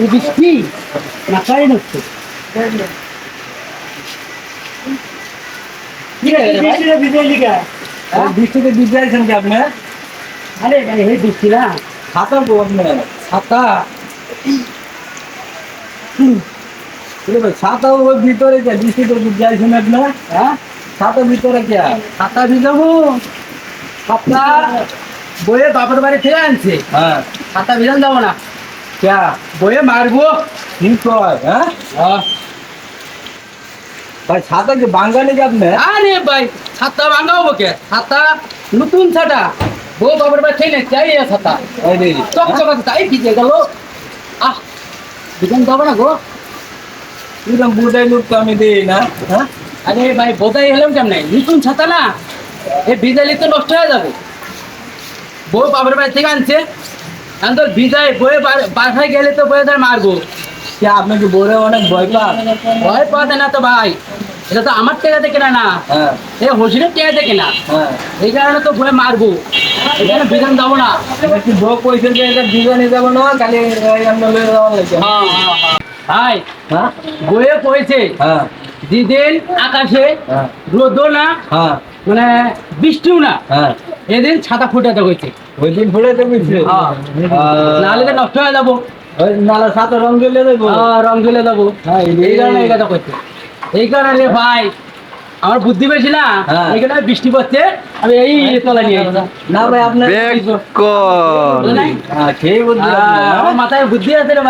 বৃষ্টি না কারেন্ট হচ্ছে বৃষ্টিতে ভিজে আছেন কি আপনি? আরে ভাই এই বৃষ্টি না ছাতা তো আপনার ছাতা ভাই ছাতা ওর ভিতরে কে বৃষ্টিতে ভিজে আছেন আপনার? হ্যাঁ ছাতা ভিতরে কে? ছাতা ভিজাবো ছাতা বইয়ে বাপের বাড়ি থেকে আনছে হ্যাঁ ছাতা ভিজান যাবো না কে? বইয়ে মারবো কি কয়? হ্যাঁ ভাই ছাতা কি বাঙ্গালি কি আপনি? আরে ভাই ছাতা ভাঙাবো কে ছাতা নতুন ছাতা বউ বাপের বাড়ি থেকে চাই ছাতা এই রে, চকচকা তাই ভিজে গেল আহ ভিজান যাবো না গো এরকম বুঝাই লোক তো আমি দিই না। হ্যাঁ আরে ভাই বোধাই হলাম কেমন নতুন ছাতা না এ ভিজাইলে তো নষ্ট হয়ে যাবে বউ বাপের বাড়ি থেকে আনছে এখন তোর ভিজাই বয়ে বাসায় গেলে তো বয়ে ধরে মারবো কি আপনি কি বলে অনেক ভয় পান? ভয় পাওয়া না তো ভাই এটা তো আমার টেকাতে কেনা না হ্যাঁ এ হোসিনের টেকাতে কেনা হ্যাঁ এই কারণে তো বয়ে মারবো এখানে বিধান যাবো না এবার কি ভোগ পয়সা দিয়ে এটা ডিজাইনে যাবো না খালি আমরা লয়ে যাওয়া লাগে? ভাই হ্যাঁ বয়ে পড়েছে হ্যাঁ যেদিন আকাশে হ্যাঁ রোদও না হ্যাঁ মানে বৃষ্টিও না হ্যাঁ এদিন ছাতা ফুটাতে হয়েছে ওই দিন ফুলে তো বুঝছে নাহলে তো নষ্ট হয়ে যাবো ওই নালা সাথে রং দিলে দেবো। রং তুলে যাবো হ্যাঁ, এই কারণে এই কথা করছে এই কারণে রে ভাই আমার বুদ্ধি বেশি না হ্যাঁ। এখানে বৃষ্টি পড়ছে আমি এই তলা নিয়ে আসছি। না ভাই আপনার বুঝলে নাই? খেয়ে বুঝছি আমার মাথায় বুদ্ধি আছে রে ভাই